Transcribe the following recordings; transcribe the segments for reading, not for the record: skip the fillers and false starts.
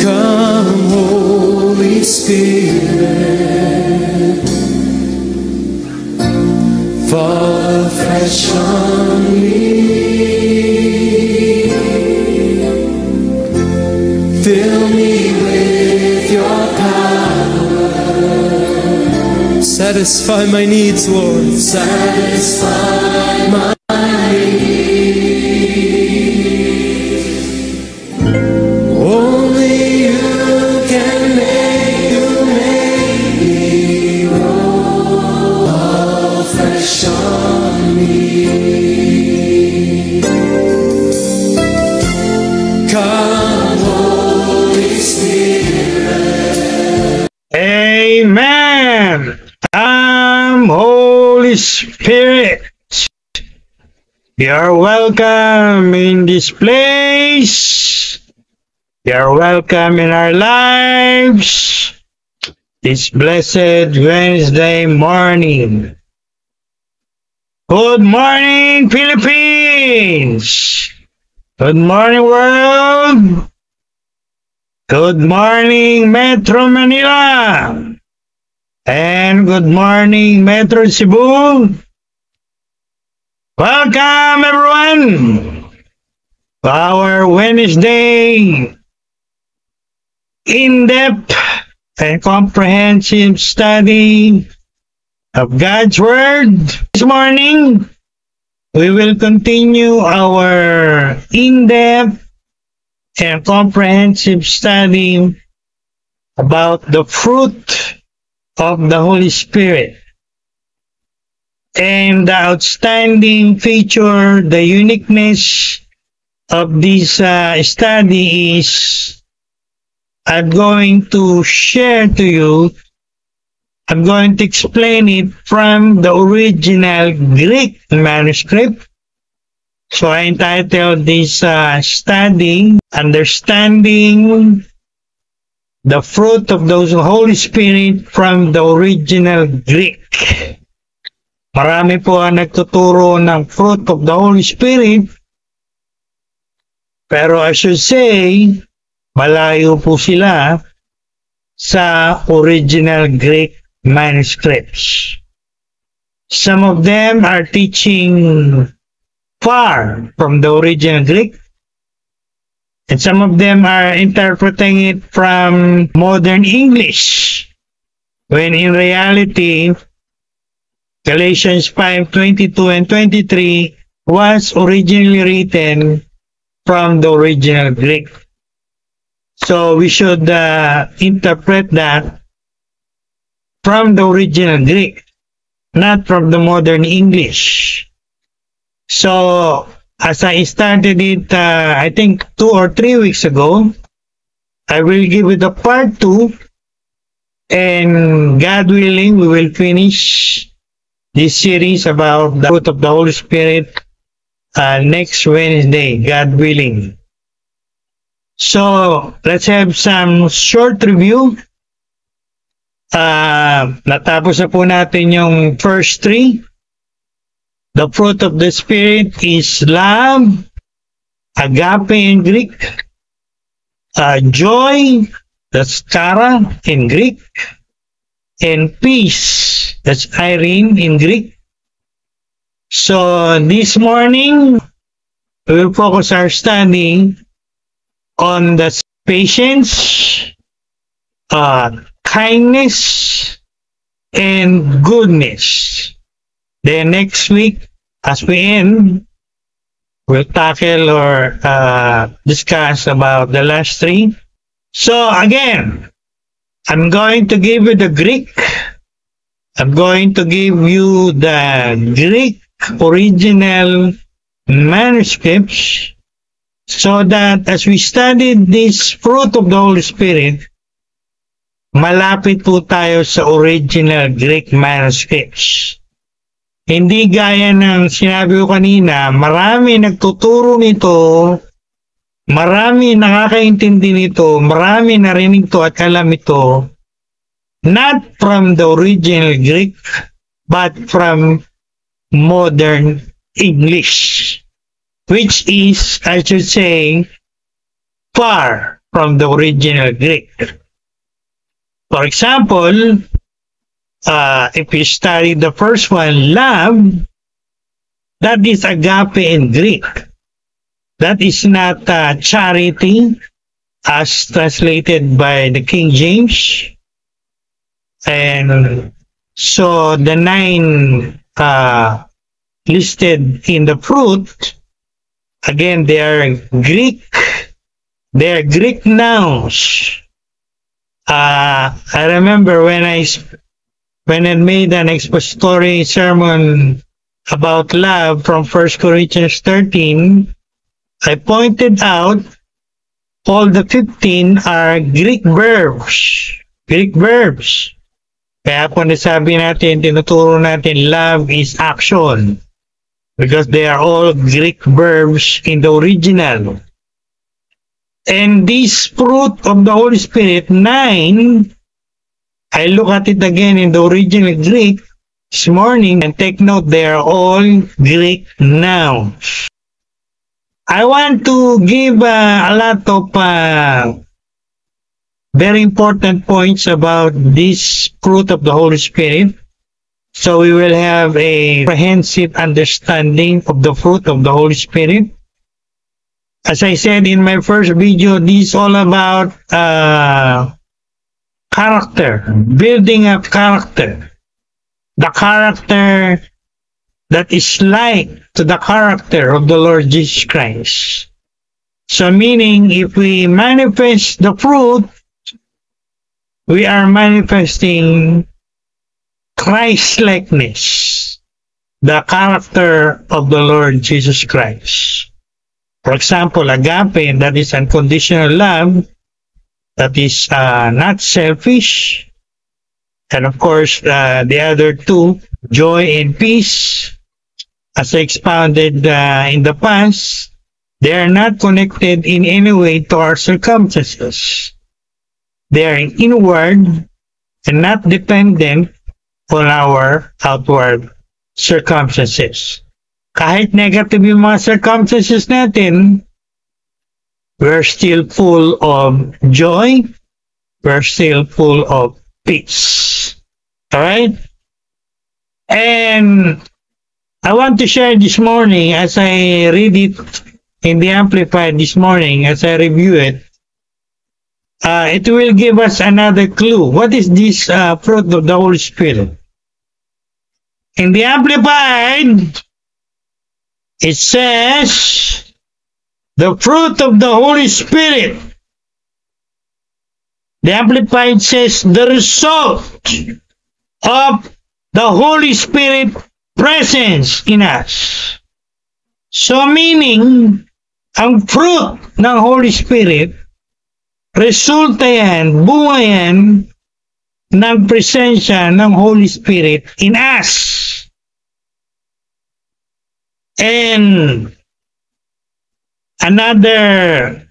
Come, Holy Spirit, fall fresh on me. Fill me with your power. Satisfy my needs, Lord. Satisfy my Amen. Come, Holy Spirit. You're welcome in this place. You're welcome in our lives. This blessed Wednesday morning. Good morning, Philippines. Good morning, world. Good morning, Metro Manila. And good morning, Metro Cebu. Welcome, everyone, to our Wednesday in-depth and comprehensive study of God's Word. This morning, we will continue our in-depth and comprehensive study about the fruit of the Holy Spirit. And the outstanding feature, the uniqueness of this study is I'm going to share to you, I'm going to explain it from the original Greek manuscript. So I entitled this study, Understanding the Fruit of the Holy Spirit from the Original Greek. Marami po ang nagtuturo ng fruit of the Holy Spirit, pero I should say, malayo po sila sa original Greek manuscripts. Some of them are teaching far from the original Greek, and some of them are interpreting it from modern English, when in reality, Galatians 5:22 and 23 was originally written from the original Greek. So we should interpret that from the original Greek, not from the modern English. So as I started it, I think 2 or 3 weeks ago, I will give it a part 2, and God willing, we will finish this series about the fruit of the Holy Spirit next Wednesday, God willing. So let's have some short review. Natapos na po natin yung first 3. The fruit of the Spirit is love, agape in Greek, joy, that's chara in Greek, and peace, that's irene in Greek. So this morning, we will focus our study on the patience, kindness, and goodness. Then next week, as we end, we'll tackle or discuss about the last 3. So again, I'm going to give you the Greek. I'm going to give you the Greek original manuscripts, so that as we studied this fruit of the Holy Spirit, malapit po tayo sa original Greek manuscripts. Hindi gaya ng sinabi ko kanina, marami nagtuturo nito, marami nakakaintindi nito, marami narinig to at alam ito, not from the original Greek, but from modern English, which is, I should say, far from the original Greek. For example, if you study the first one, love, that is agape in Greek. That is not charity as translated by the King James. And so the 9 listed in the fruit, again, they are Greek nouns. I remember when I made an expository sermon about love from 1 Corinthians 13, I pointed out all the 15 are Greek verbs. Greek verbs. Kaya kung nasabi natin, tinuturo natin, love is action. Because they are all Greek verbs in the original. And this fruit of the Holy Spirit, 9, I look at it again in the original Greek this morning and take note they are all Greek nouns. I want to give a lot of very important points about this fruit of the Holy Spirit. So we will have a comprehensive understanding of the fruit of the Holy Spirit. As I said in my first video, this is all about character, building up character. The character that is like to the character of the Lord Jesus Christ. So meaning, if we manifest the fruit, we are manifesting Christ-likeness, the character of the Lord Jesus Christ. For example, agape, that is unconditional love, that is not selfish. And of course, the other two, joy and peace, as I expounded in the past, they are not connected in any way to our circumstances. They are inward and not dependent on our outward circumstances. Kahit negative yung mga circumstances natin, we're still full of joy, we're still full of peace. Alright? And I want to share this morning, as I read it in the Amplified this morning, as I review it, it will give us another clue. What is this fruit of the Holy Spirit? In the Amplified, it says, the fruit of the Holy Spirit. The Amplified says, the result of the Holy Spirit presence in us. So meaning, ang fruit ng Holy Spirit, resulta yan, bunga yan, ng presensya ng Holy Spirit in us. And another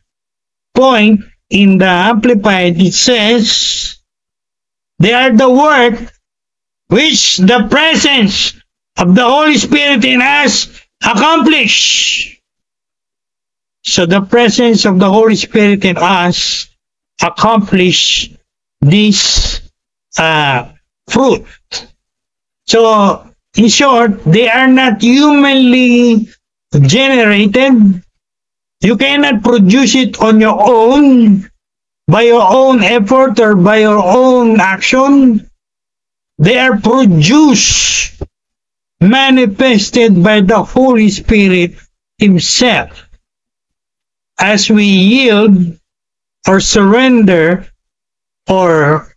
point in the Amplified, it says, they are the work which the presence of the Holy Spirit in us accomplish. So the presence of the Holy Spirit in us accomplish this fruit. So, in short, they are not humanly generated. You cannot produce it on your own, by your own effort or by your own action. They are produced, manifested by the Holy Spirit Himself as we yield or surrender or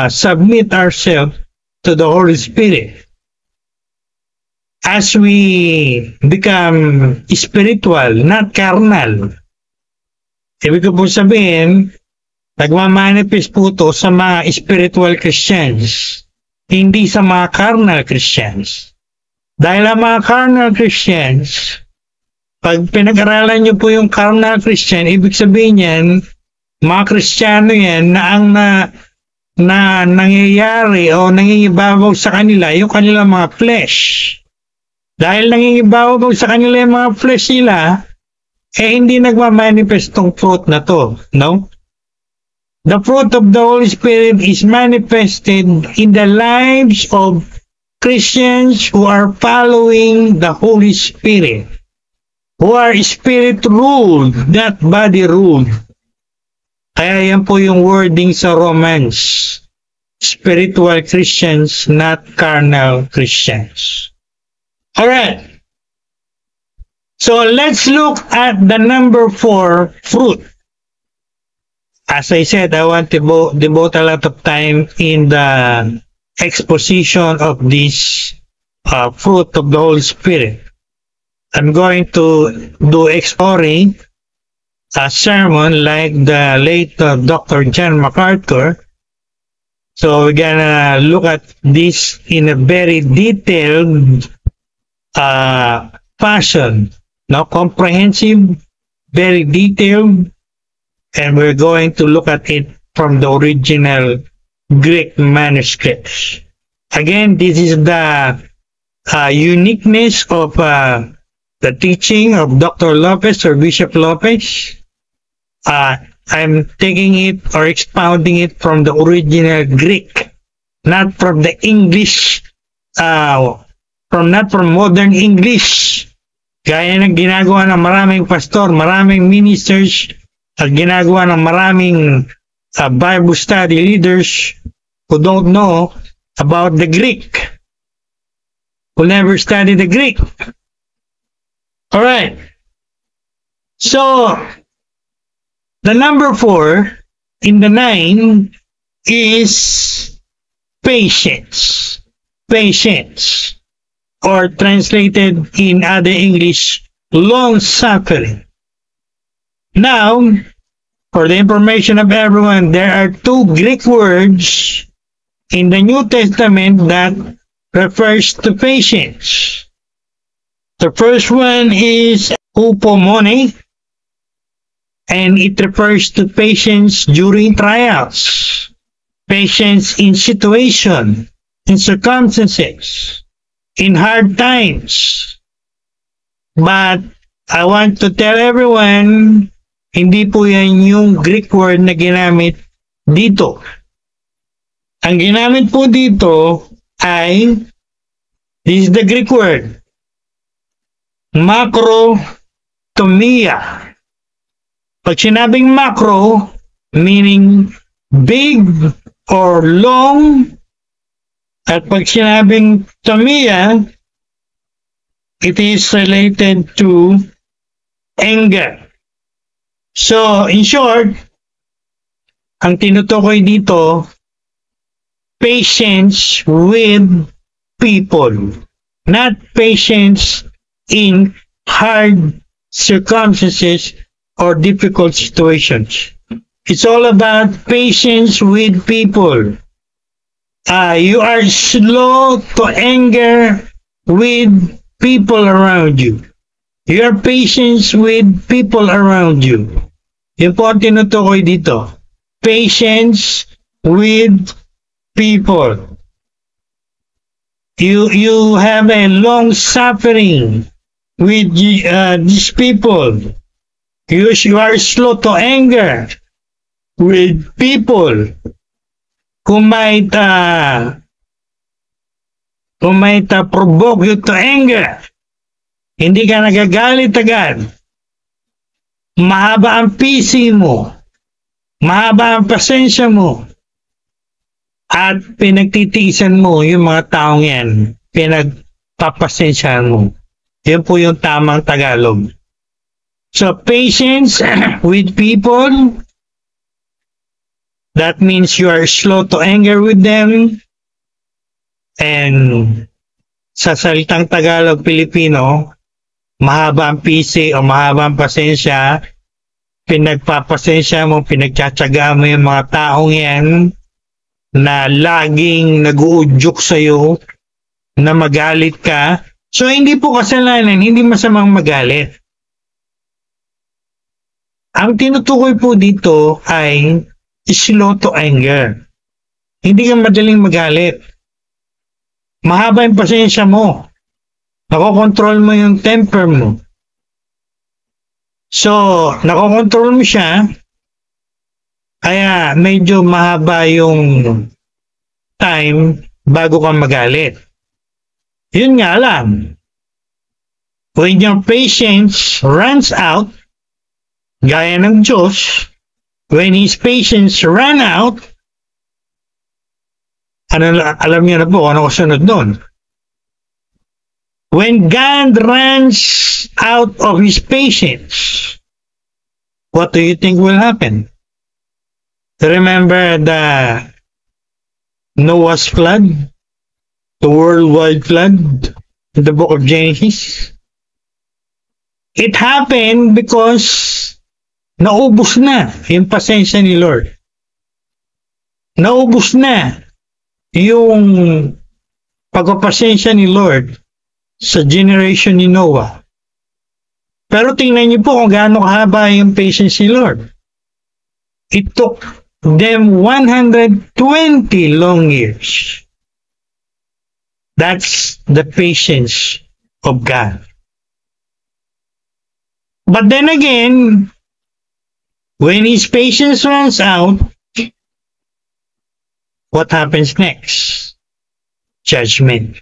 submit ourselves to the Holy Spirit. As we become spiritual, not carnal. Ibig ko po sabihin, nagmamanifest po ito sa mga spiritual Christians, hindi sa mga carnal Christians. Dahil ang mga carnal Christians, pag pinag-aralan nyo po yung carnal Christian, ibig sabihin yan, mga Kristiyano yan na ang nangyayari o nangingibabaw sa kanila yung kanilang mga flesh. Dahil nangingibabaw sa kanila yung mga flesh nila, eh hindi nagmamanifest tong fruit na to, no? the fruit of the Holy Spirit is manifested in the lives of Christians who are following the Holy Spirit, who are Spirit-ruled, not body-ruled. Kaya yan po yung wording sa Romans. Spiritual Christians, not carnal Christians. Alright. So let's look at the number 4, fruit. As I said, I want to devote a lot of time in the exposition of this fruit of the Holy Spirit. I'm going to do exploring a sermon like the late Dr. John MacArthur. So we're gonna look at this in a very detailed fashion, now comprehensive, very detailed, and we're going to look at it from the original Greek manuscripts. Again, this is the uniqueness of the teaching of Dr. Lopez or Bishop Lopez. I'm taking it or expounding it from the original Greek, not from the English, not from modern English. Gaya ng ginagawa ng maraming pastor, maraming ministers, at ginagawa ng maraming Bible study leaders who don't know about the Greek, who never studied the Greek. Alright. So, the number 4 in the 9 is patience. Patience. Or translated in other English, long-suffering. Now, for the information of everyone, there are 2 Greek words in the New Testament that refers to patience. The first one is upomone, and it refers to patience during trials, patience in situation, in circumstances, in hard times. But I want to tell everyone, hindi po yan yung Greek word na ginamit dito. Ang ginamit po dito ay, this is the Greek word, macrotomia. Pag sinabing macro, meaning big or long, at pag sinabing tomia, it is related to anger. So, in short, ang tinutukoy dito, patience with people, not patience in hard circumstances or difficult situations. It's all about patience with people. You are slow to anger with people around you. Your patience with people around you. Yung po ang tinutukoy dito. Patience with people. You have a long suffering with these people. You are slow to anger with people who might provoke you to anger. Hindi ka nagagalit agad. Mahaba ang PC mo. Mahaba ang pasensya mo. At pinagtitiisan mo yung mga taong yan. Pinagpapasensyahan mo. Yan po yung tamang Tagalog. So, patience with people, that means you are slow to anger with them. And sa salitang Tagalog, Pilipino, mahaba ang PC o mahaba ang pasensya, pinagpapasensya mo, pinagtsatsagaan mo yung mga taong yan na laging nag-uudyok sa'yo, na magalit ka. So, hindi po kasalanan, hindi masamang magalit. Ang tinutukoy po dito ay slow to anger. Hindi ka madaling magalit. Mahaba yung pasensya mo. Nakokontrol mo yung temper mo. So, nakokontrol mo siya. Kaya medyo mahaba yung time bago ka magalit. Yun nga lang. When your patience runs out, gaya ng Diyos, when His patience run out, alam niyo na po ano kasunod nun. When God runs out of His patience, what do you think will happen? Remember the Noah's flood? The worldwide flood in the book of Genesis? It happened because naubos na yung pasensya ni Lord. Naubos na yung pagpapasensya ni Lord sa generation ni Noah. Pero tingnan niyo po kung gaano kahaba yung patience ni Lord. It took them 120 long years. That's the patience of God. But then again, when His patience runs out, what happens next? Judgment.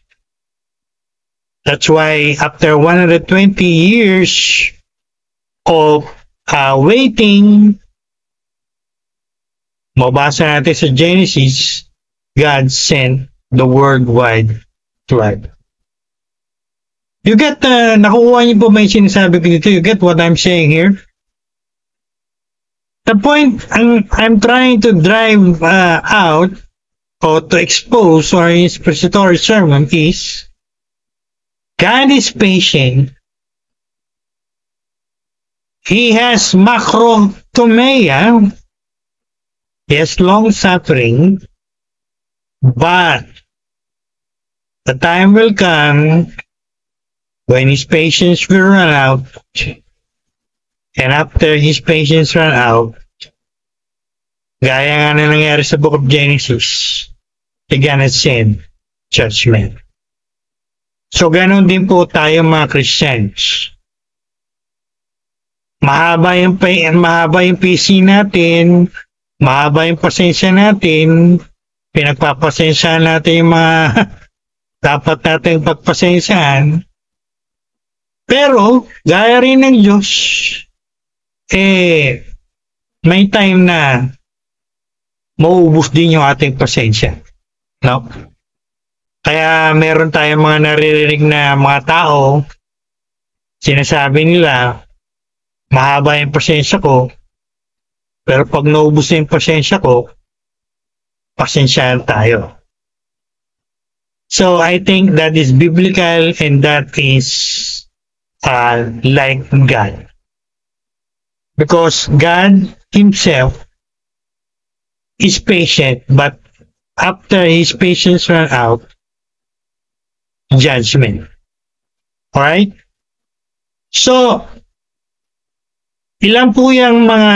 That's why after 120 years of waiting, mabasa natin sa Genesis, God sent the worldwide flood. You get, nakukuha niyo po may sinasabi ko dito, you get what I'm saying here? The point I'm trying to drive out or to expose or expository sermon is, God is patient. He has macrotomia. He has long suffering. But the time will come when His patience will run out. And after His patience run out, gaya nga na nangyari sa book of Genesis, He gonna send judgment. So, ganun din po tayo mga Christians. Mahaba yung PC natin, mahaba yung pasensya natin, pinagpapasensyahan natin yung mga dapat natin pagpasensyahan. Pero, gaya rin ng Diyos, may time na mauubos din yung ating pasensya. No? Kaya meron tayong mga naririnig na mga tao, sinasabi nila, mahaba yung pasensya ko, pero pag naubos na yung pasensya ko, pasensyahan tayo. So I think that is biblical and that is like God. Because God Himself is patient, but after His patience run out, judgment. Alright? So, ilan po yung mga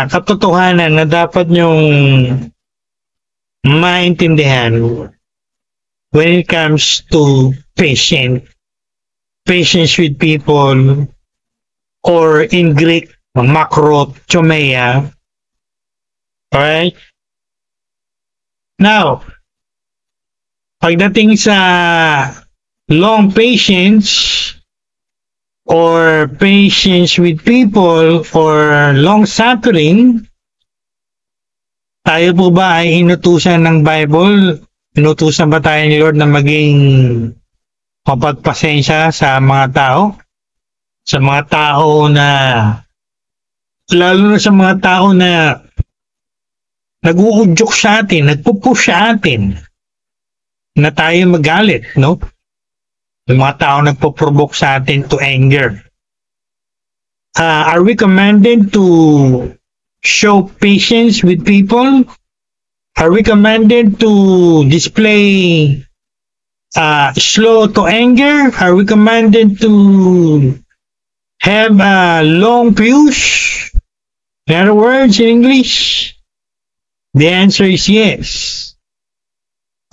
katotohanan na dapat nyong maintindihan when it comes to patience with people, or in Greek, macrotomia. Alright? Now, pagdating sa long patience or patience with people or long suffering, tayo po ba ay inutusan ng Bible? Inutusan ba tayo ni Lord na maging mapagpasensya sa mga tao? Sa mga tao na, lalo na sa mga tao na nag-uudyok sa atin, nagpupush sa atin na tayo magalit, no? Yung mga tao nagpo-provoke sa atin to anger. Are we commanded to show patience with people? Are we commanded to display slow to anger? Are we commanded to have long fuse? In other words, in English, the answer is yes.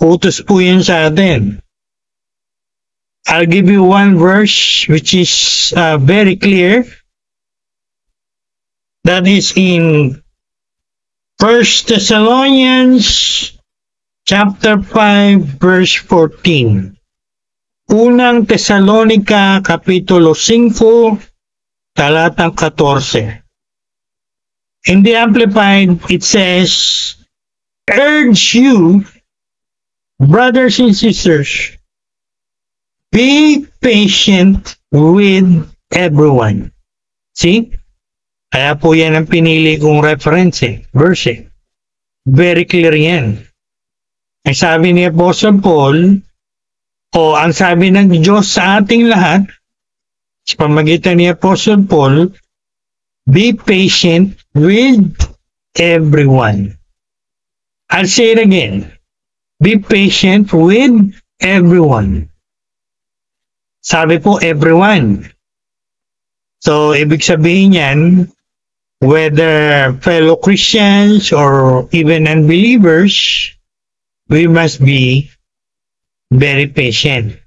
Utos po yun sa atin. I'll give you one verse which is very clear. That is in 1 Thessalonians chapter 5 verse 14. Unang Tesalonica kapitulo 5 talatang 14. In the Amplified, it says, urge you, brothers and sisters, be patient with everyone. See? Kaya po yan ang pinili kong reference verse. Very clear yan. Ang sabi ni Apostle Paul, o ang sabi ng Diyos sa ating lahat, sa pamagitan ni Apostle Paul, be patient with everyone. I'll say it again. Be patient with everyone. Sabi po, everyone. So, ibig sabihin yan, whether fellow Christians or even unbelievers, we must be very patient.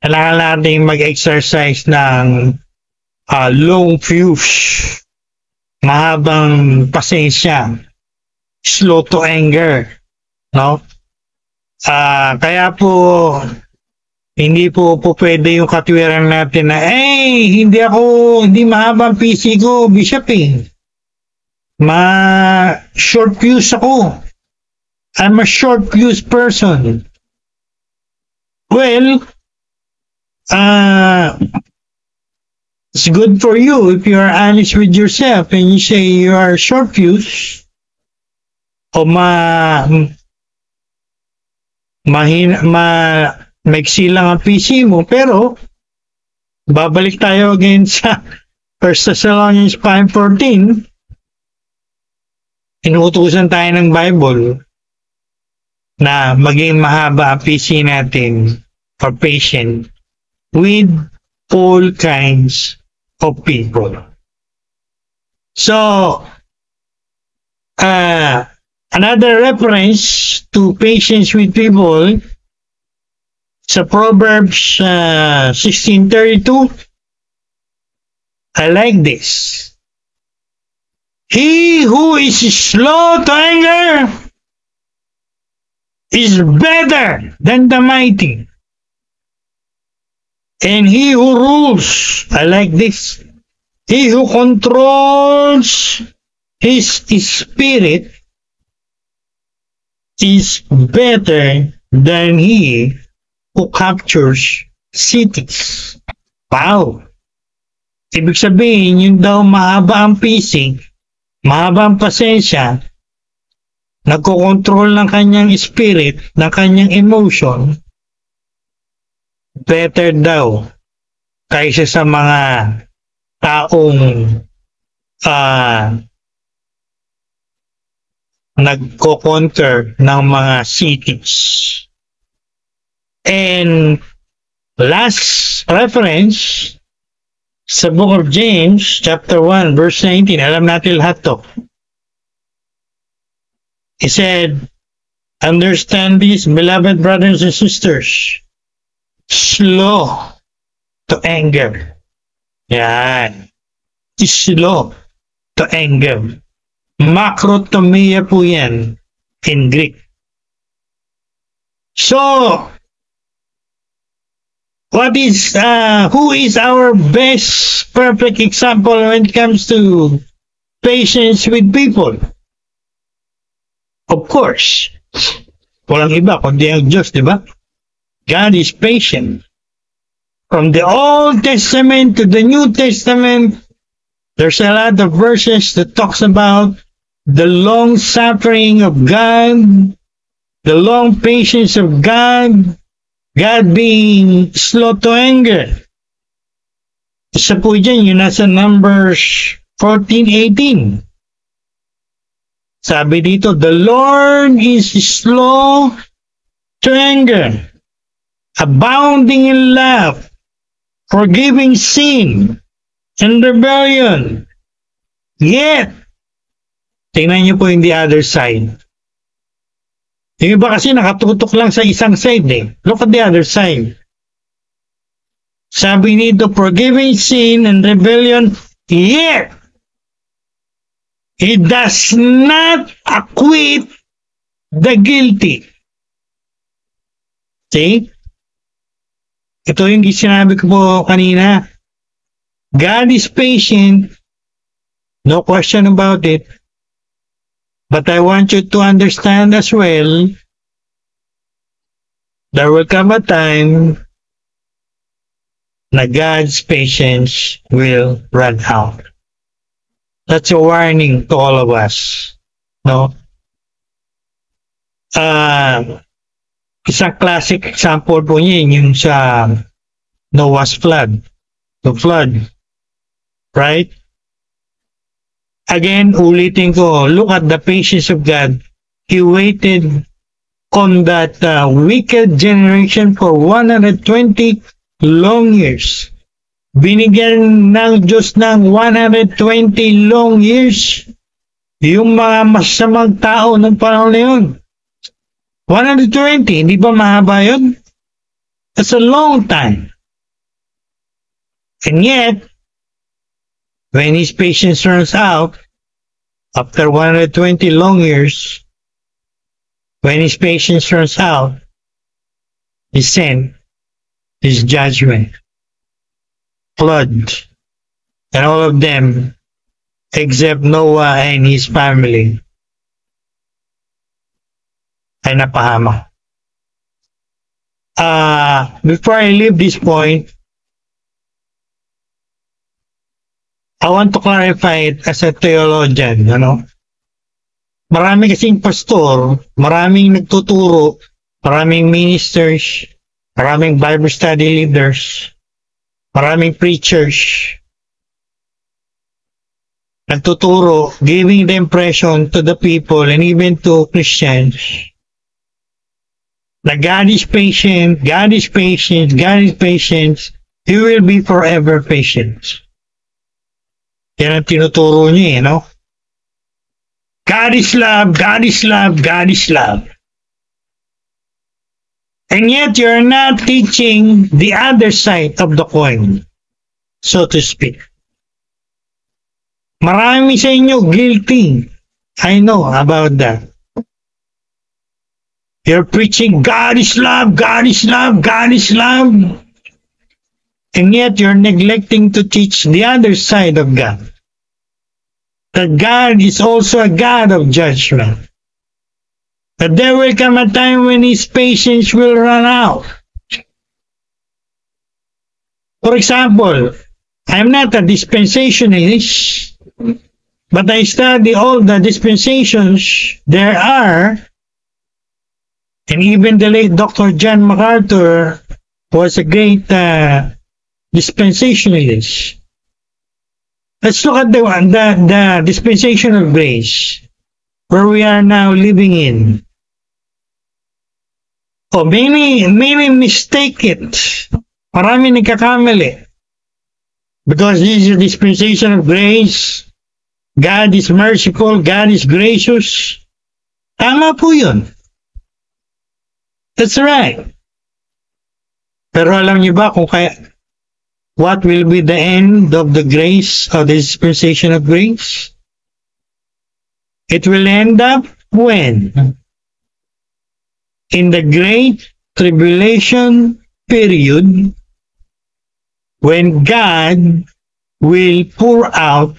Kailangan natin mag-exercise ng long fuse, mahabang pasensya, slow to anger, no? Kaya po, hindi po pwede yung katwiran natin na, hindi mahabang PC ko, Bishop short fuse ako. I'm a short fuse person. Well, it's good for you if you are honest with yourself and you say you are short fuse o maiksi lang ang PC mo, pero babalik tayo again sa 1 Thessalonians 5:14. Inuutusan tayo ng Bible na maging mahaba ang PC natin or patient with all kinds of people. So, another reference to patience with people sa Proverbs 16:32, I like this. He who is slow to anger is better than the mighty. And he who rules, I like this, he who controls his spirit is better than he who captures cities. Wow! Ibig sabihin, yung daw mahaba ang PC, mahaba ang pasensya, nagkokontrol ng kanyang spirit, ng kanyang emotion, better daw kaysa sa mga taong nagko-conquer ng mga cities. And last reference sa book of James, chapter 1, verse 19. Alam natin lahat to. He said, understand this, beloved brothers and sisters, slow to anger. Yan. Slow to anger. Macrotomia po yan in Greek. So, who is our best perfect example when it comes to patience with people? Of course, walang iba kundi ang Diyos, di ba? God is patient. From the Old Testament to the New Testament, there's a lot of verses that talks about the long suffering of God, the long patience of God, God being slow to anger. Isa po dyan, yun nasa Numbers 14:18. Sabi dito, the Lord is slow to anger, abounding in love, forgiving sin and rebellion. Yet, tingnan niyo po yung the other side. Yung iba kasi nakatutok lang sa isang side Look at the other side. Sabi nito, forgiving sin and rebellion, yet He does not acquit the guilty. See? Ito yung sinabi ko po kanina. God is patient. No question about it. But I want you to understand as well, there will come a time that God's patience will run out. That's a warning to all of us. No? Isang classic example po niya yung sa Noah's flood. The flood. Right? Again, ulitin ko, look at the patience of God. He waited on that wicked generation for 120 long years. Binigyan ng Diyos ng 120 long years yung mga masamang tao ng panahon na yun. 120, hindi ba mahaba yun? That's a long time. And yet, when His patience runs out, after 120 long years, when His patience runs out, He sent His judgment, flood, and all of them, except Noah and his family, ay napahamak. Before I leave this point, I want to clarify it as a theologian, you know. Marami kasing pastor, maraming nagtuturo, maraming ministers, maraming Bible study leaders, maraming preachers, nagtuturo, giving the impression to the people and even to Christians that God is patient, God is patient, God is patient, He will be forever patient. Yan ang tinuturo niya, you know? God is love, God is love, God is love. And yet you're not teaching the other side of the coin, so to speak. Marami sa inyo guilty. I know about that. You're preaching God is love, God is love, God is love. And yet you're neglecting to teach the other side of God. That God is also a God of judgment. That there will come a time when His patience will run out. For example, I'm not a dispensationalist, but I study all the dispensations there are, and even the late Dr. John MacArthur was a great dispensationalist. Let's look at the dispensation of grace, where we are now living in. Oh, many mistake it. Marami nagkakamali. Because this is a dispensation of grace. God is merciful. God is gracious. Tama po yun. That's right. Pero alam niyo ba kung what will be the end of the grace of the dispensation of grace? It will end up when? In the great tribulation period, when God will pour out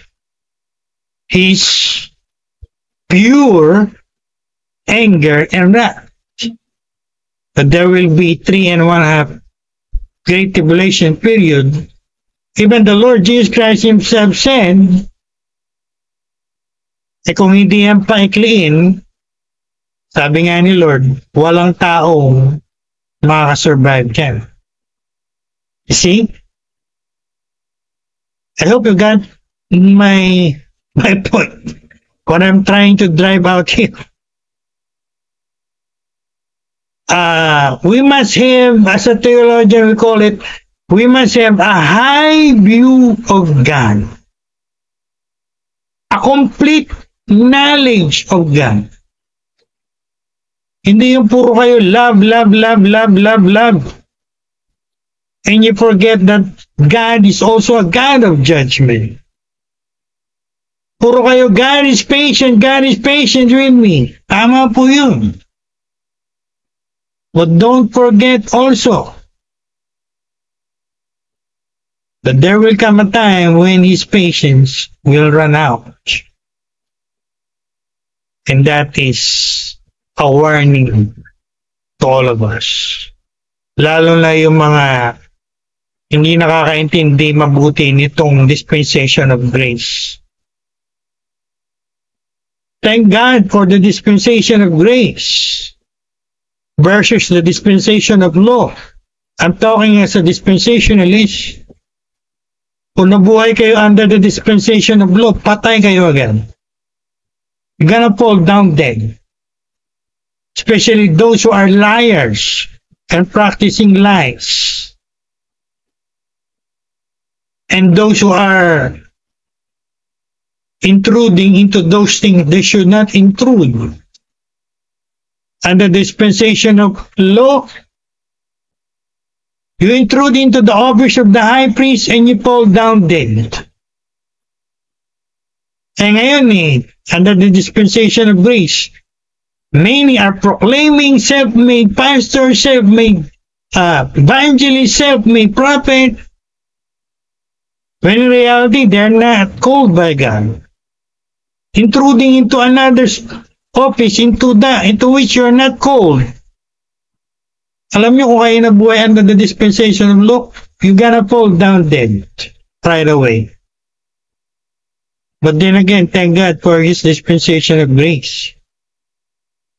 His pure anger and wrath. But there will be 3.5 great tribulation period. Even the Lord Jesus Christ Himself said, kung hindi yan paikliin, sabi nga ni Lord, walang taong makakasurvive dyan. You see? I hope you got my point. What I'm trying to drive out here. We must have, as a theologian we call it, we must have a high view of God. A complete knowledge of God. Hindi yung puro kayo love, love, love, love, love, love. And you forget that God is also a God of judgment. Puro kayo, God is patient with me. Tama po yun. But don't forget also that there will come a time when His patience will run out. And that is a warning to all of us. Lalo na yung mga hindi nakakaintindi mabuti nitong dispensation of grace. Thank God for the dispensation of grace versus the dispensation of law. I'm talking as a dispensationalist. Kung nabuhay kayo under the dispensation of law, patay kayo agad. You're gonna fall down dead. Especially those who are liars and practicing lies. And those who are intruding into those things they should not intrude. Under dispensation of law, you intrude into the office of the high priest and you fall down dead. And ngayon under the dispensation of grace, many are proclaiming self-made pastor, self-made evangelist, self-made prophet, when in reality they're not called by God. Intruding into another's office into which you're not called. Alam niyo kung kayo nabuhay under the dispensation of law, you're gonna fall down dead right away. But then again, thank God for His dispensation of grace.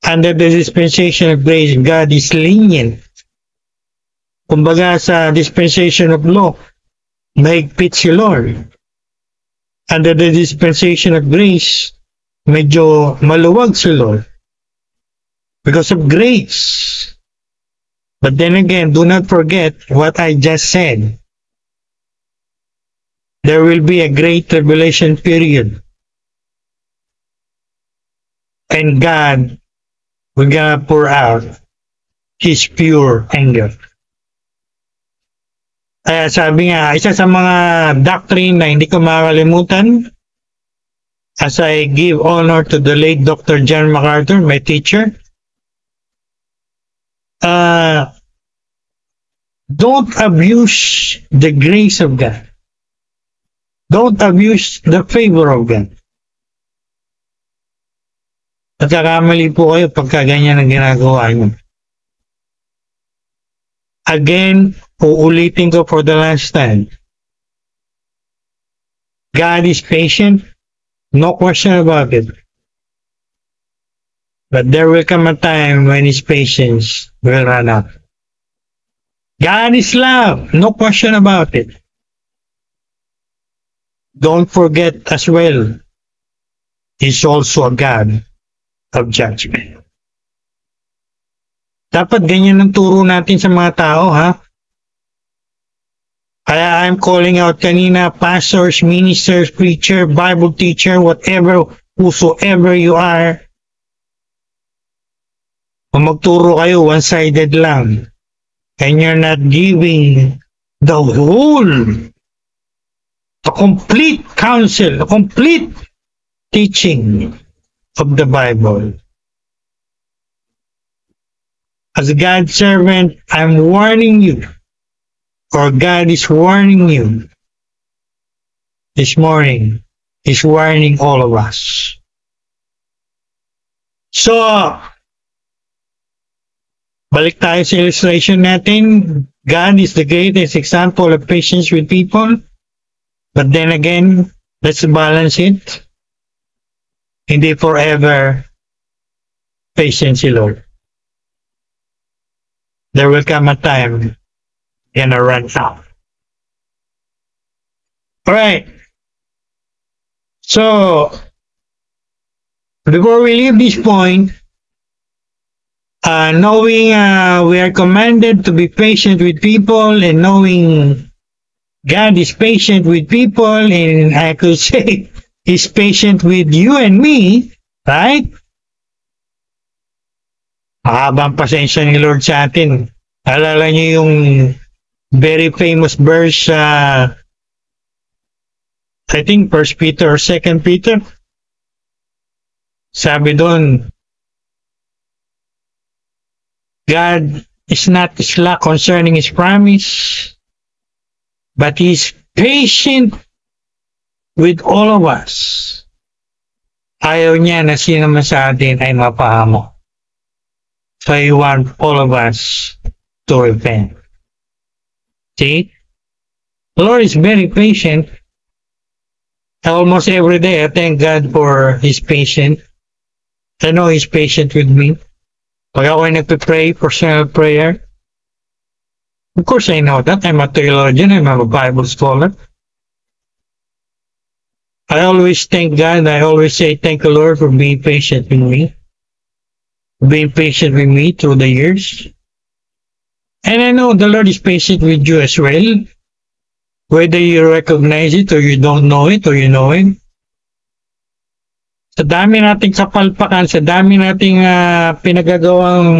Under the dispensation of grace, God is lenient. Kumbaga sa dispensation of law, mahigpit si Lord. Under the dispensation of grace, medyo maluwag si Lord. Because of grace. But then again, do not forget what I just said. There will be a great tribulation period. And God will gonna pour out His pure anger. Kaya sabi nga, isa sa mga doctrine na hindi ko makakalimutan, as I give honor to the late Dr. John MacArthur, my teacher, don't abuse the grace of God. Don't abuse the favor of God. Nagkakamali po kayo pagka ganyan ang ginagawa nyo. Again, uulitin ko for the last time. God is patient, no question about it. But there will come a time when His patience will run out. God is love, no question about it. Don't forget as well, He's also a God of judgment. Dapat ganyan ang turo natin sa mga tao, ha? Kaya I'm calling out kanina, pastors, ministers, preacher, Bible teacher, whatever, whosoever you are. Kung magturo kayo, one-sided lang. And you're not giving the whole, the complete counsel, the complete teaching of the Bible. As a God's servant, I'm warning you, or God is warning you this morning. He's warning all of us. So, balik tayo sa illustration natin. God is the greatest example of patience with people. But then again, let's balance it. Hindi forever patient si Lord. There will come a time gonna run out. Alright. So, before we leave this point, knowing we are commanded to be patient with people, and knowing God is patient with people, and I could say He's patient with you and me, right? Mahabang pasensya ni Lord sa atin. Alala niyo yung very famous verse, I think 1 Peter or 2 Peter, Sabi doon, God is not slack concerning His promise, but He is patient with all of us. Ayaw niya na sino man sa atin ay mapahamak. So He wants all of us to repent. See? The Lord is very patient. Almost every day, I thank God for His patience. I know He's patient with me. Pag ako ay nagpe-pray, personal prayer, of course I know that. I'm a theologian, I'm a Bible scholar. I always thank God, I always say thank the Lord for being patient with me. Being patient with me through the years. And I know the Lord is patient with you as well. Whether you recognize it or you don't know it or you know it. Sa dami nating kapalpakan, sa dami nating pinagagawang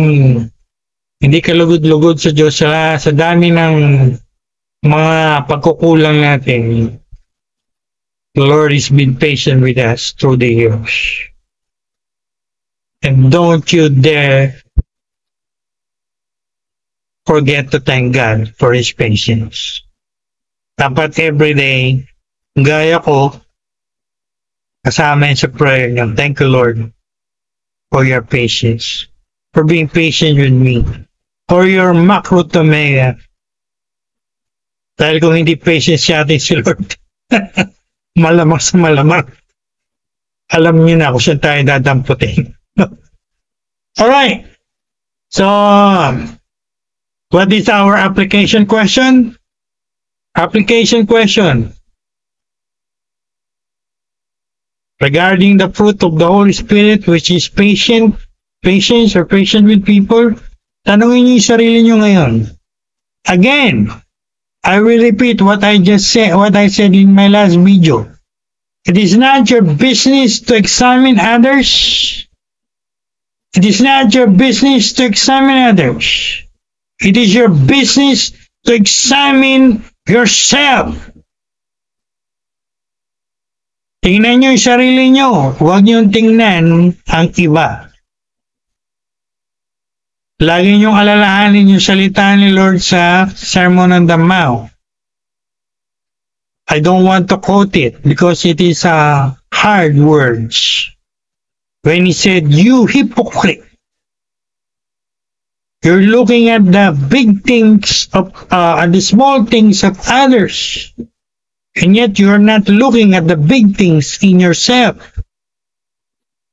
hindi kalugod-lugod sa Diyos, sa dami ng mga pagkukulang natin, the Lord has been patient with us through the years. And don't you dare forget to thank God for His patience. Dapat every day, gaya ko, kasama yun sa prayer niyo, thank you Lord for your patience, for being patient with me, for your makrotomea. Dahil kung hindi patient siya atin si Lord, malamang sa malamang, alam niyo na kung saan tayo dadamputin. Alright, so, what is our application question? Application question. Regarding the fruit of the Holy Spirit, which is patience or patient with people, tanungin niyo yung sarili niyo ngayon. Again, I will repeat what I said in my last video. It is not your business to examine others. It is not your business to examine others. It is your business to examine yourself. Tingnan nyo yung sarili nyo. Huwag nyo tingnan ang iba. Lagi nyo alalahanin yung salita ni Lord sa Sermon on the Mount. I don't want to quote it because it is hard words. When He said, "You hypocrite, you're looking at the big things of the small things of others. And yet you're not looking at the big things in yourself."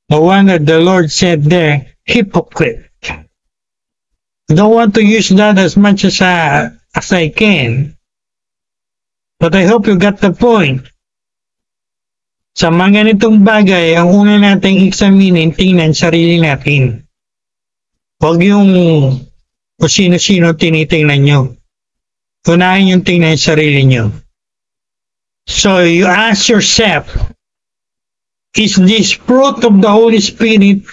No wonder the Lord said there, hypocrite. I don't want to use that as much as I can. But I hope you got the point. Sa mga ganitong bagay, ang una nating examinin, tingnan sarili natin. Huwag yung kung sino-sino tinitingnan nyo. Unahin yung tingnan sarili nyo. So you ask yourself, is this fruit of the Holy Spirit,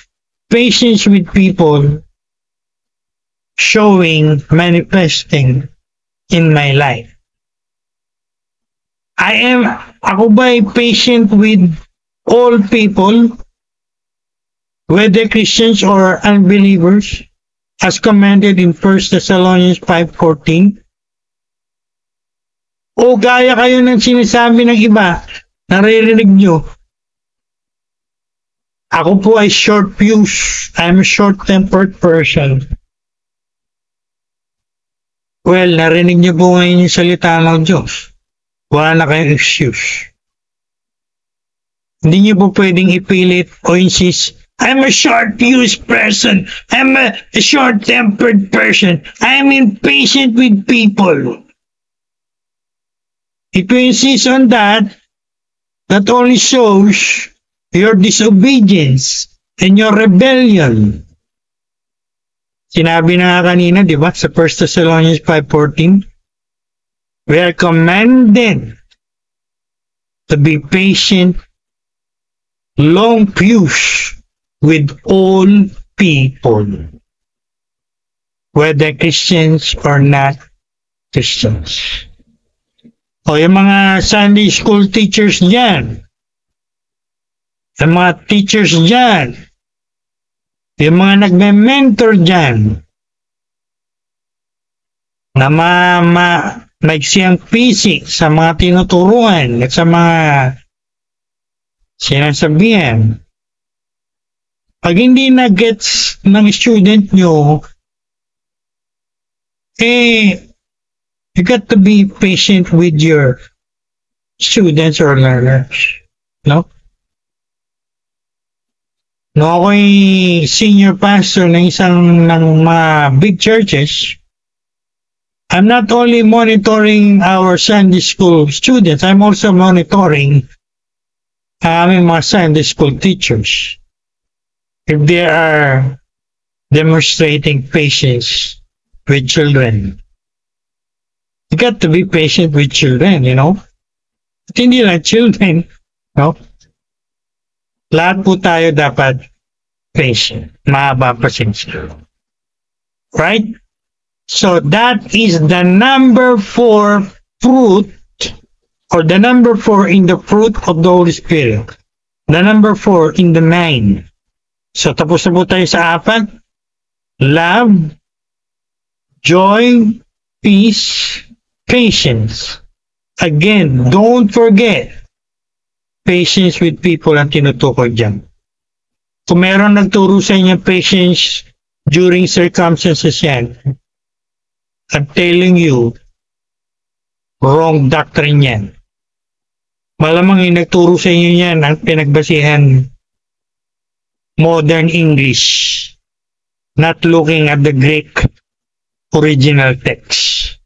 patience with people, manifesting in my life? Ako ba'y patient with all people, whether Christians or unbelievers, as commanded in 1 Thessalonians 5:14? O gaya kayo ng sinasabi ng iba, naririnig nyo, ako po ay short fuse, I'm a short-tempered person. Well, narinig nyo po ngayon yung salita ng Diyos. Wala na kayong excuse. Hindi nyo po pwedeng ipilit o insist, I'm a short-fused person, I'm a short-tempered person, I'm impatient with people. If you insist on that, that only shows your disobedience and your rebellion. Sinabi na kanina, di ba, sa 1 Thessalonians 5:14, we are commanded to be patient, long fuse with all people, whether Christians or not Christians. O yung mga Sunday school teachers dyan, Sa mga teachers dyan, yung mga nagme-mentor dyan, na maiksiyang pisik sa mga tinuturuan at sa mga sinasabihan. Pag hindi na-gets ng student nyo, you got to be patient with your students or learners. No? No, ako'y senior pastor ng isang ng mga big churches. I'm not only monitoring our Sunday school students, I'm also monitoring aming mga Sunday school teachers. If they are demonstrating patience with children. You got to be patient with children, you know? At hindi lang children, no? Lahat po tayo dapat patient, mahaba pasensya. Right? So that is the number 4 fruit, or the number 4 in the fruit of the Holy Spirit. The number 4 in the 9. So tapos na po tayo sa 4. Love, joy, peace, patience. Again, don't forget, patience with people ang tinutukoy dyan. Kung meron nagturo sa inyo patience during circumstances yan, I'm telling you, wrong doctrine yan. Malamang yung nagturo sa inyo yan ang pinagbasihan modern English, not looking at the Greek original text.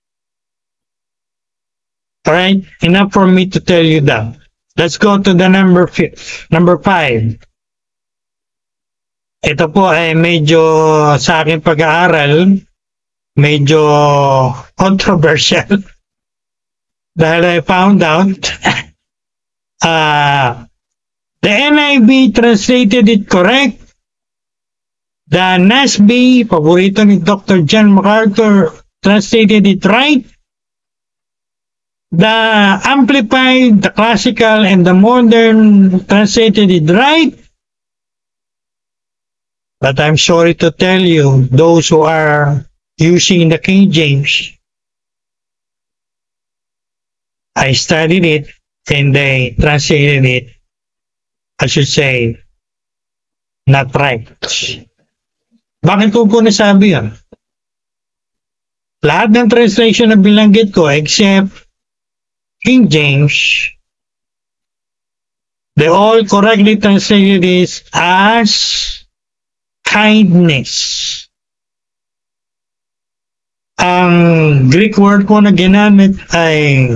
Alright, enough for me to tell you that. Let's go to the number 5. Ito po ay medyo sa aking pag-aaral, medyo controversial. Dahil I found out, the NIV translated it correct. The NASB, paborito ni Dr. John MacArthur, translated it right. The Amplified, the Classical, and the Modern translated it right. But I'm sorry to tell you, those who are using the King James, I studied it and they translated it, I should say, not right. Bakit ko nasabi yan? Lahat ng translation na binanggit ko except King James, they all correctly translated this as kindness. Ang Greek word ko na ginamit ay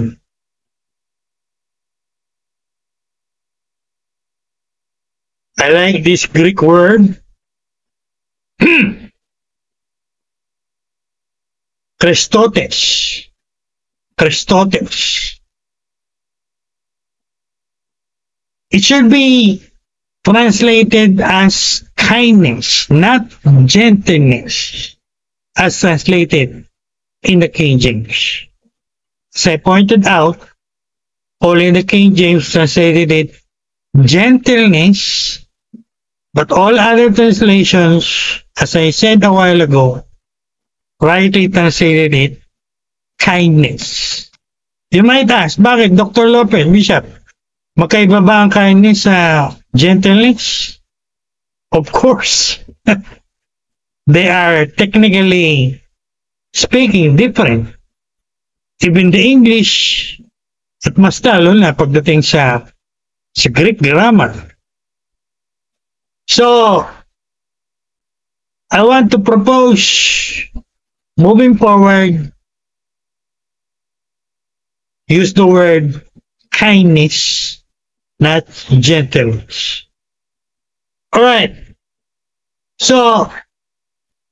I like this Greek word. Christotes. Christotes. It should be translated as kindness, not gentleness, as translated in the King James. As I pointed out, only the King James translated it gentleness, but all other translations, as I said a while ago, rightly translated it kindness. You might ask, bakit Dr. Lopez, Bishop, magkaiba ba ang kindness sa gentleness? Of course. They are technically speaking different. Even the English, at mas lalo na pagdating sa Greek grammar. So, I want to propose, moving forward, use the word kindness, not gentleness. Alright. So,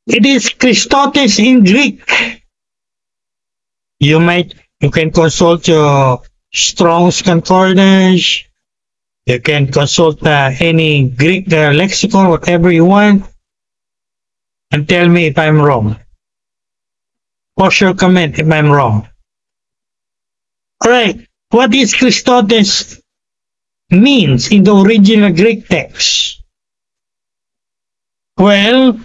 it is Christotes in Greek. You can consult your Strong's Concordance. You can consult any Greek lexicon, whatever you want, and tell me if I'm wrong. Post your comment if I'm wrong. Alright, what is Christotes means in the original Greek text? Well,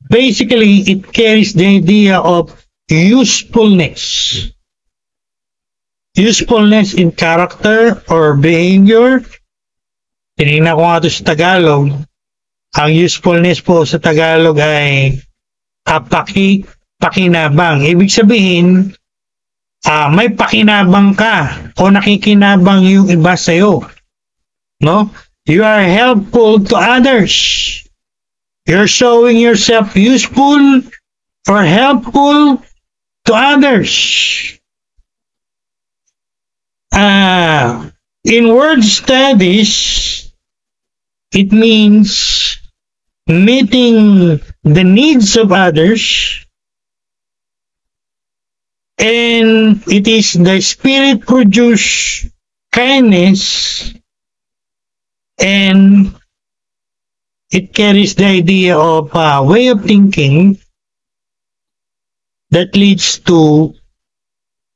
basically, it carries the idea of usefulness. Usefulness in character or behavior. Tinignan ko nga ito sa Tagalog. Ang usefulness po sa Tagalog ay pakinabang. Ibig sabihin, may pakinabang ka o nakikinabang yung iba sa'yo. No? You are helpful to others. You're showing yourself useful or helpful to others. In word studies, it means meeting the needs of others, and it is the Spirit-produced kindness, and it carries the idea of a way of thinking that leads to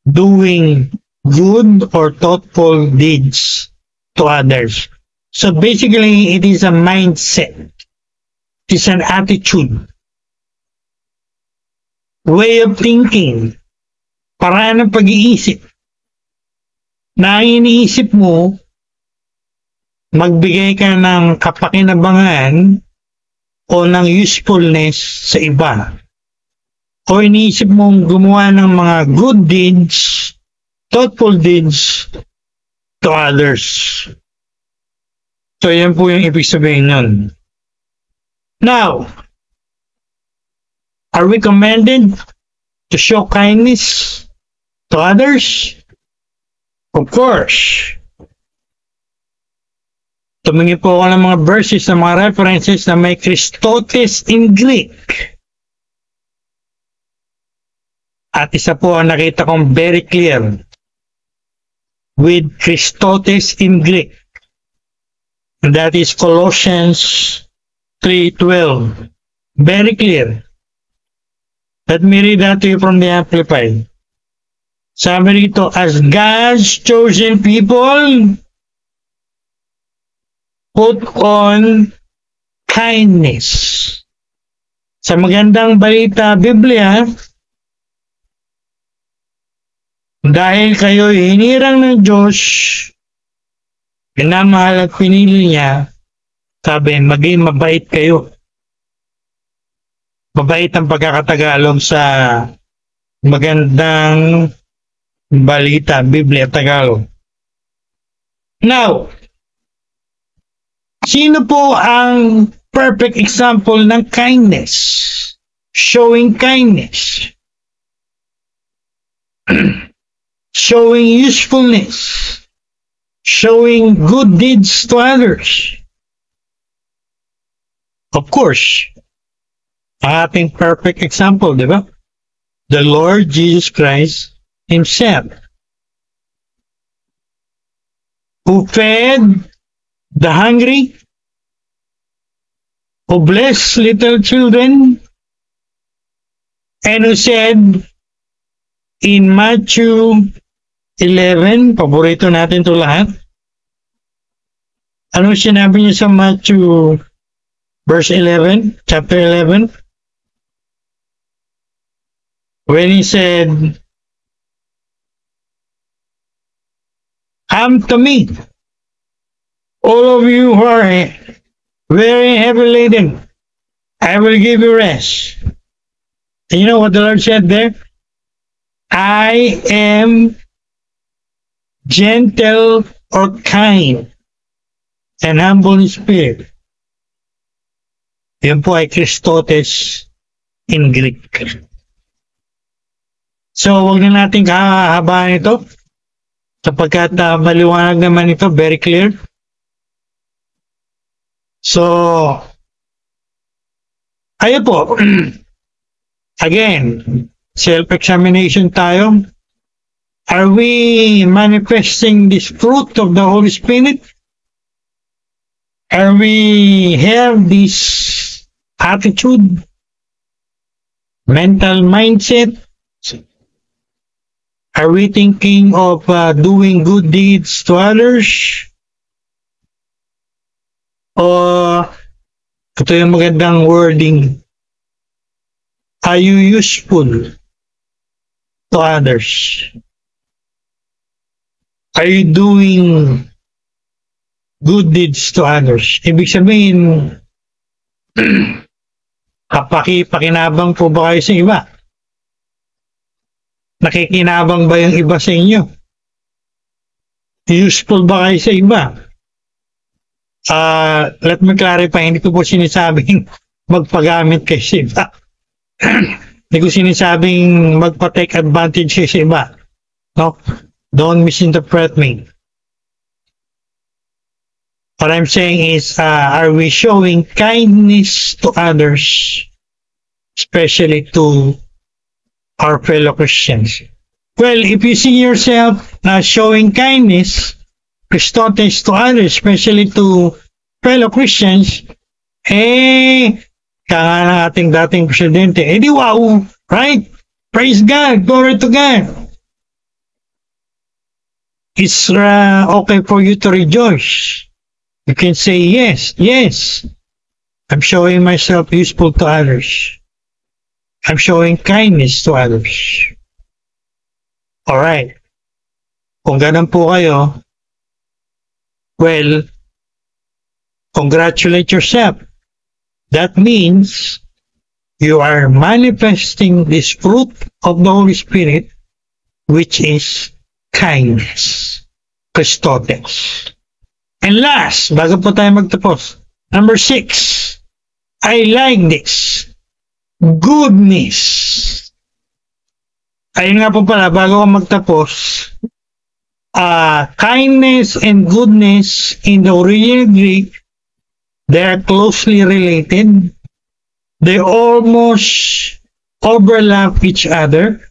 doing good or thoughtful deeds to others. So basically, it is a mindset. It is an attitude. Way of thinking. Paraan ng pag-iisip. Na iniisip mo, magbigay ka ng kapakinabangan o ng usefulness sa iba. O iniisip mong gumawa ng mga good deeds, thoughtful deeds to others. So, yan po yung ibig sabihin nun. Now, are we commanded to show kindness to others? Of course. Tumingin po ako ng mga verses, ng mga references na may Christotes in Greek. At isa po ang nakita kong very clear with Christotes in Greek. And that is Colossians 3:12. Very clear. Let me read that to you from the Amplified. Sabi rito, as God's chosen people, put on kindness. Sa magandang balita Biblia, dahil kayo hinirang ng Diyos, pinamahal at pinili niya, sabi, maging mabait kayo. Mabait ang pagkakatagalog sa magandang balita Biblia Tagalog. Now, sino po ang perfect example ng kindness? Showing kindness. Showing usefulness. Showing good deeds to others. Of course, ang ating perfect example, di ba? The Lord Jesus Christ Himself, who fed the hungry, who blessed little children, and who said in Matthew 11, paborito natin ito lahat. Ano sinabi niya sa Matthew verse 11, chapter 11? When He said, come to me, all of you who are very heavy laden, I will give you rest. And you know what the Lord said there? I am gentle or kind and humble in spirit. Yan po ay Christotes in Greek. So, huwag na natin kahahabaan ito sapagkat maliwanag naman ito, very clear. So, ayun po. Again, self-examination tayo. Are we manifesting this fruit of the Holy Spirit? Are we have this attitude, mental mindset, Are we thinking of doing good deeds to others? O ito yung magandang wording. Are you useful to others? Are you doing good deeds to others? Ibig sabihin, pakinabang po ba kayo sa iba? Nakikinabang ba yung iba sa inyo? Useful ba kayo sa iba? Let me clarify, hindi ko po sinasabing magpagamit kayo sa iba. Hindi ko sinasabing magpa-take advantage kayo sa iba. No? Don't misinterpret me. What I'm saying is, are we showing kindness to others, especially to our fellow Christians? Well, if you see yourself showing kindness, Christotes to others, especially to fellow Christians, kaya ng ating dating presidente, di wow, right? Praise God, glory to God. It's okay for you to rejoice. You can say, yes, I'm showing myself useful to others. I'm showing kindness to others. Alright. Kung ganun po kayo, well, congratulate yourself. That means you are manifesting this fruit of the Holy Spirit, which is kindness. Christotes. And last, bago po tayo magtapos, number 6, I like this. Goodness. Ayun nga po pala, bago ko magtapos, kindness and goodness in the original Greek, they are closely related. They almost overlap each other.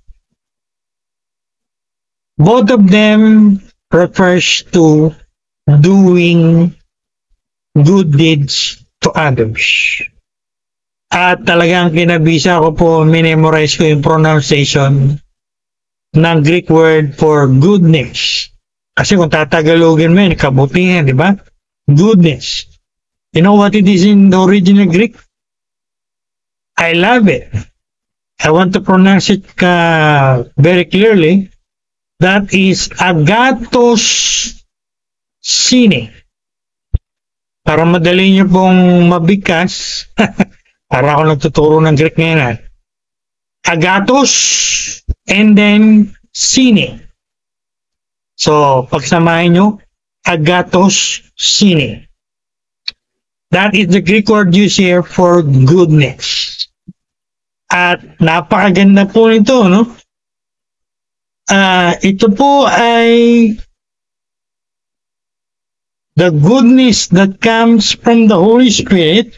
Both of them refers to doing good deeds to others. At talagang kinabisa ko po, minemorize ko yung pronunciation ng Greek word for goodness. Kasi kung tatagalogin mo yun, kabutihan, di ba? Goodness. You know what it is in the original Greek? I love it. I want to pronounce it very clearly. That is agathos sine. Para madali nyo pong mabigkas, para ako nagtuturo ng Greek ngayon. Agathos and then sine. So, pagsamahin nyo, agathos sine. That is the Greek word used here for goodness. At napakaganda po nito, no? Ito po ay the goodness that comes from the Holy Spirit.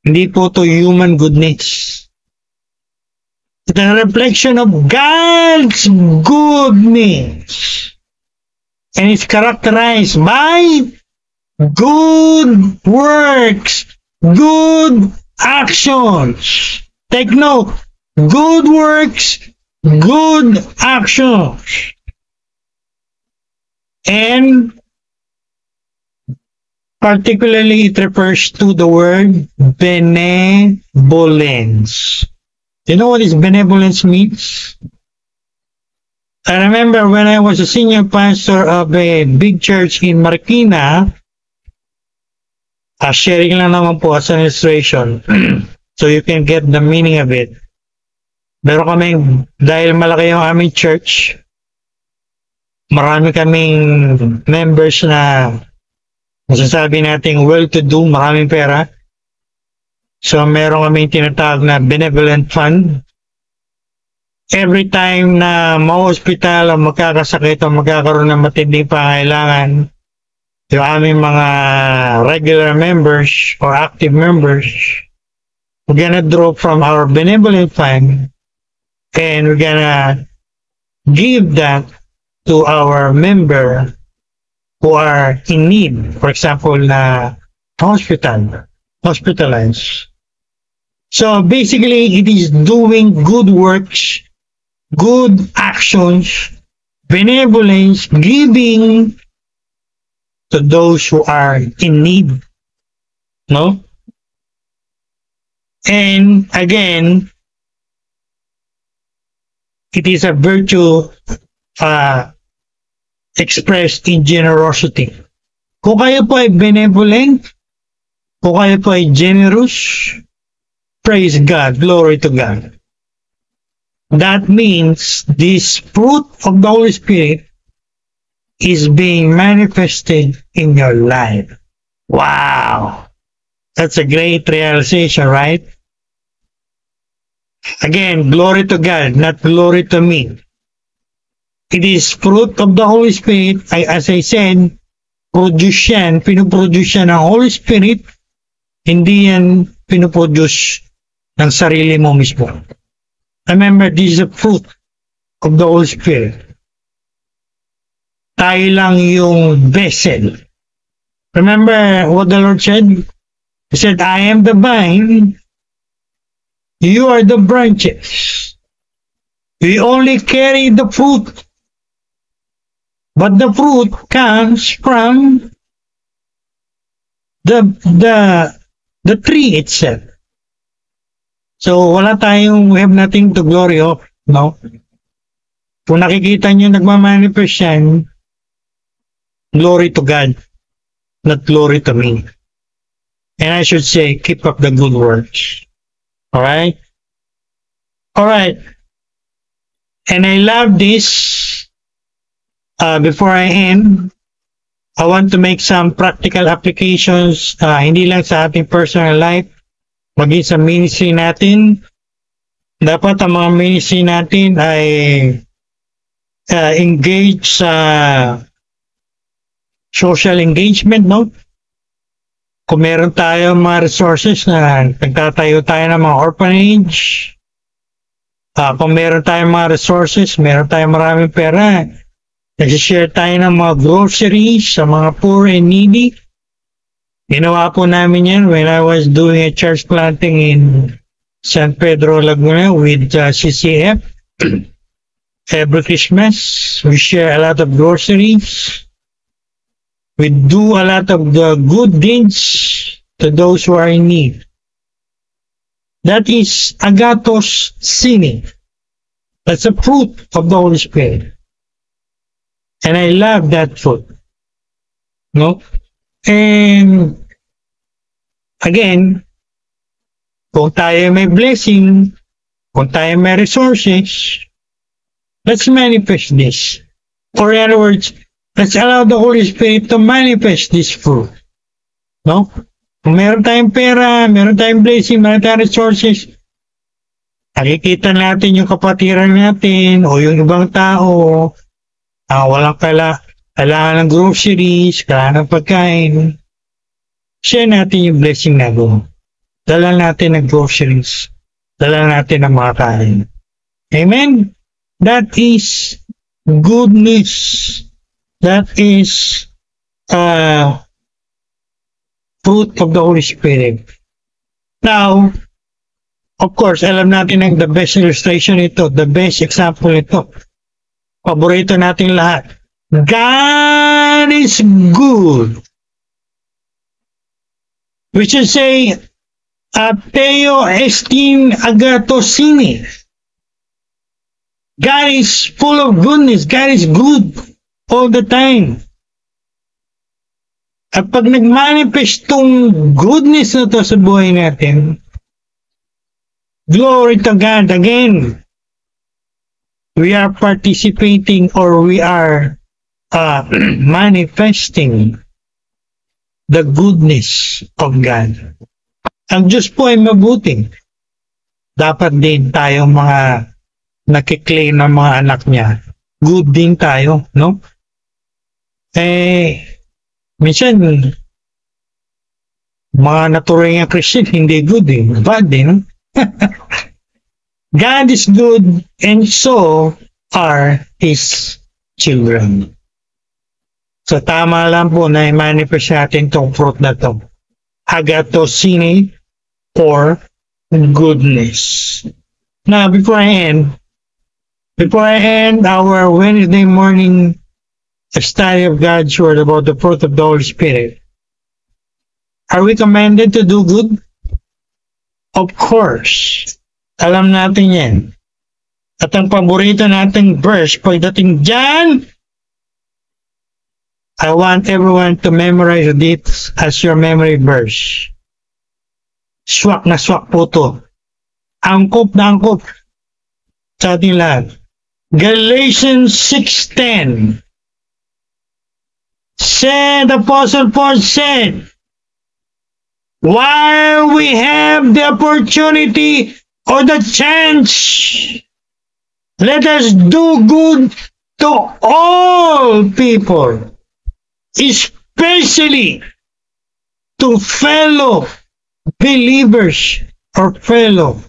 Hindi po to human goodness. It's a reflection of God's goodness. And it's characterized by good works, good actions. Take note, good works, good actions. And particularly it refers to the word benevolence. Do you know what this benevolence means? I remember when I was a senior pastor of a big church in Marikina, sharing lang naman po as an illustration so you can get the meaning of it. Meron kaming, dahil malaki yung aming church, marami kaming members na masasabi natin well-to-do, maraming pera. So meron kaming tinatawag na benevolent fund. Every time na ma-hospital o magkakasakit o magkakaroon ng matinding pangailangan, yung aming mga regular members or active members, we're gonna draw from our benevolent fund and we're gonna give that to our member who are in need. For example, na hospitalized. So basically, it is doing good works good actions, benevolence, giving to those who are in need. No? And again, it is a virtue expressed in generosity. Kung kayo po ay benevolent, kung kayo po ay generous, praise God, glory to God. That means this fruit of the Holy Spirit is being manifested in your life. Wow! That's a great realization, right? Again, glory to God, not glory to me. It is fruit of the Holy Spirit. As I said, pinuproduce yan ng Holy Spirit, hindi yan pinuproduce ng sarili mo mismo. Remember, this is a fruit of the Holy Spirit. Tayo lang yung vessel. Remember what the Lord said? He said, I am the vine, you are the branches. We only carry the fruit, but the fruit comes from the tree itself. So, we have nothing to glory of, no? Kung nakikita nyo nagmamanifest yan, glory to God, not glory to me. And I should say, keep up the good works. Alright? Alright. And I love this. Before I end, I want to make some practical applications, hindi lang sa ating personal life, maging sa ministry natin. Dapat ang mga ministry natin ay engage sa social engagement, no? Kung meron tayo mga resources na nagtatayo tayo ng mga orphanage, kung meron tayong mga resources, meron tayong maraming pera, nag-share tayo ng mga groceries sa mga poor and needy. Ginawa po namin yan when I was doing a church planting in San Pedro, Laguna with CCF. Every Christmas, we share a lot of groceries. We do a lot of the good deeds to those who are in need. That is agathos sine. That's a fruit of the Holy Spirit. And I love that fruit. No? And again, kung tayo may blessing, kung tayo may resources, let's manifest this. Or in other words, let's allow the Holy Spirit to manifest this fruit. No? Kung meron tayong pera, meron tayong blessing, meron tayong resources, nakikita natin yung kapatiran natin o yung ibang tao, walang kailangan ng groceries, kailangan ng pagkain, share natin yung blessing na doon. Dala natin ng groceries. Dala natin ng mga kain. Amen? That is goodness. That is fruit of the Holy Spirit. Now, of course, alam natin ang the best illustration ito, the best example ito. Paborito natin lahat. God is good. We should say, Theo estin agathos sine. God is full of goodness. God is good all the time. At pag nag-manifest tong goodness na to sa buhay natin, glory to God again. We are participating or we are manifesting the goodness of God. Ang Diyos po ay mabuting. Dapat din tayo mga nakiklaim ng mga anak niya. Good din tayo, no? Minsan, mga naturing ang Christian, hindi good eh. Bad din. God is good and so are His children. So tama lang po na i-manifest natin itong fruit na ito. Agathos sine or goodness. Now, before I end, Before I end our Wednesday morning study of God's Word about the fruit of the Holy Spirit, are we commanded to do good? Of course. Alam natin yan. At ang paborito nating verse pagdating dyan, I want everyone to memorize this as your memory verse. Swak na swak po to. Angkop na angkop sa ating lahat. Galatians 6:10 said, Apostle Paul said, while we have the opportunity or the chance, let us do good to all people, especially to fellow believers or fellow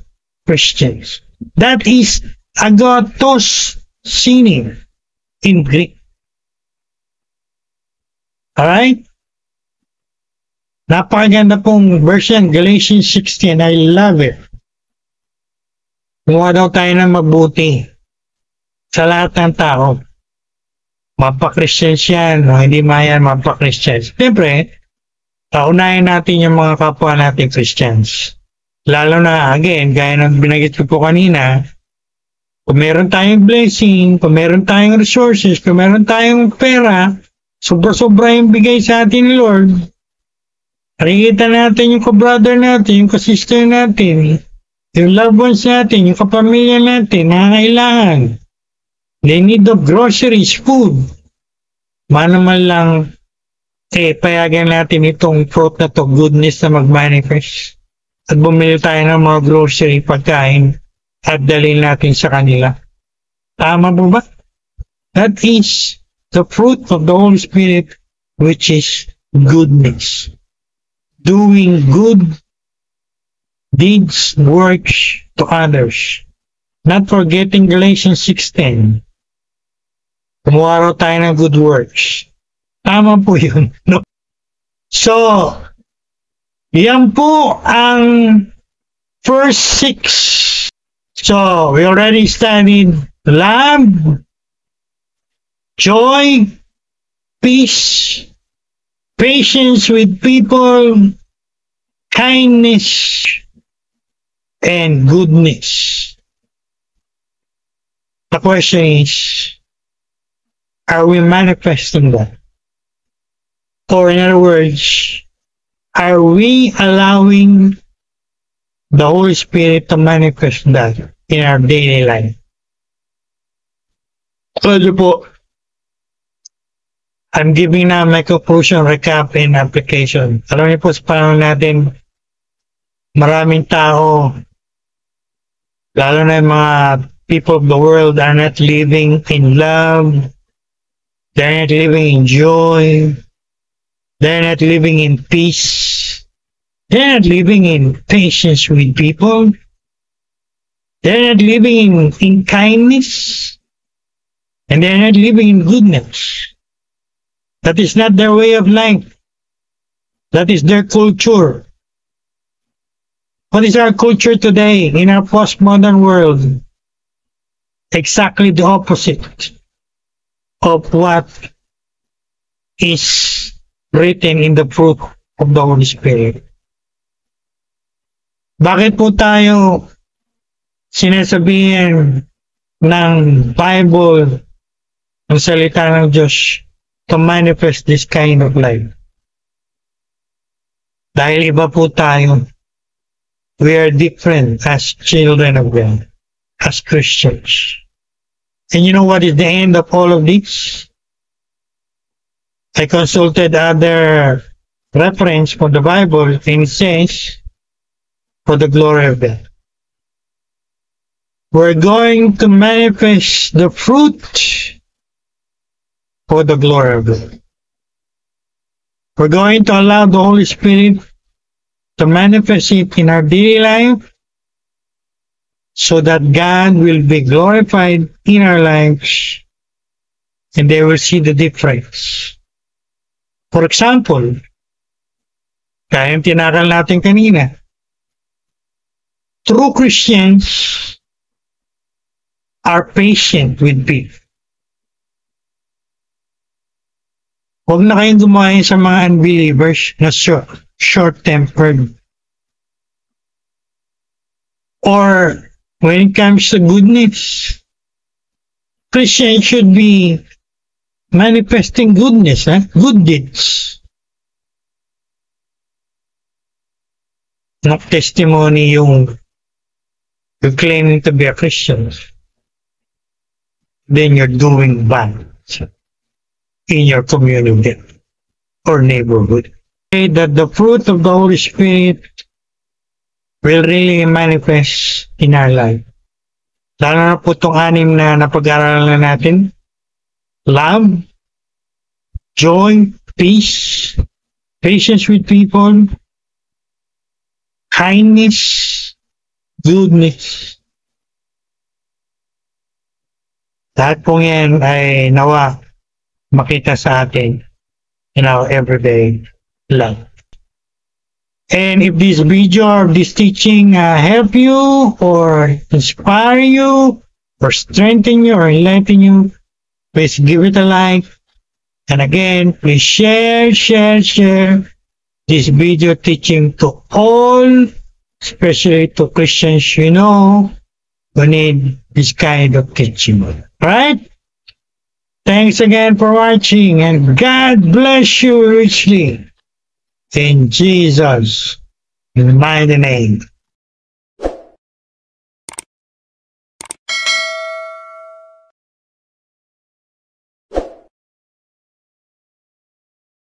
Christians. That is agathos syning in Greek. Alright? Napakaganda pong verse yan, Galatians 16. I love it. Gumawa daw tayo ng mabuti sa lahat ng tao. Mapa-Christians yan, o hindi mayan mapa-Christians. Siyempre, paunahin natin yung mga kapwa natin Christians. Lalo na, again, gaya ng binagit ko po kanina, kung meron tayong blessing, kung meron tayong resources, kung meron tayong pera, sobra-sobra yung bigay sa atin ni Lord, nakikita natin yung ka-brother natin, yung ka-sister natin, yung loved ones natin, yung kapamilya natin, nangangailangan. They need of groceries, food. Mano man lang, payagan natin itong fruit na to, goodness na mag-manifest. At bumili tayo ng mga grocery, pagkain, at dalhin natin sa kanila. Tama po ba? That is the fruit of the Holy Spirit, which is goodness. Doing good deeds, works to others. Not forgetting Galatians 6:10. Gumawa raw tayo ng good works. Tama po yun. No? So, yan po ang first 6. So, we already studied love, joy, peace, patience with people, kindness, and goodness. The question is, are we manifesting that? Or in other words, are we allowing the Holy Spirit to manifest that in our daily life? So po, I'm giving now my conclusion, recap, and application. Alam niyo po sa panahon natin, maraming tao, lalo na yung mga people of the world, are not living in love, they're not living in joy, they're not living in peace, they're not living in patience with people, they're not living in kindness, and they're not living in goodness. That is not their way of life. That is their culture. What is our culture today in our postmodern world? Exactly the opposite of what is written in the fruit of the Holy Spirit. Bakit po tayo sinasabihan ng Bible, ng salita ng Diyos, to manifest this kind of life? Dahil iba po tayo. We are different as children of God, as Christians. And you know what is the end of all of this? I consulted other reference for the Bible, and it says, for the glory of God. We're going to manifest the fruit for the glory of God. We're going to allow the Holy Spirit to manifest it in our daily life so that God will be glorified in our lives and they will see the difference. For example, kaya yung tinaral natin kanina, true Christians are patient with people. Huwag na kayong gumaya sa mga unbelievers na short-tempered. Or when it comes to goodness, Christians should be manifesting goodness, good deeds. Not testimony yung you're claiming to be a Christian. Then you're doing bad in your community or neighborhood. Pray that the fruit of the Holy Spirit will really manifest in our life. Lalo na po itong 6 na napag-aralan natin. Love, joy, peace, patience with people, kindness, goodness. Lahat po yan ay nawa makita sa atin in our everyday life. And if this video or this teaching help you or inspire you or strengthen you or enlighten you, please give it a like. And again, please share this video teaching to all, especially to Christians you know who need this kind of teaching. Alright? Thanks again for watching and God bless you richly. In Jesus' mighty name.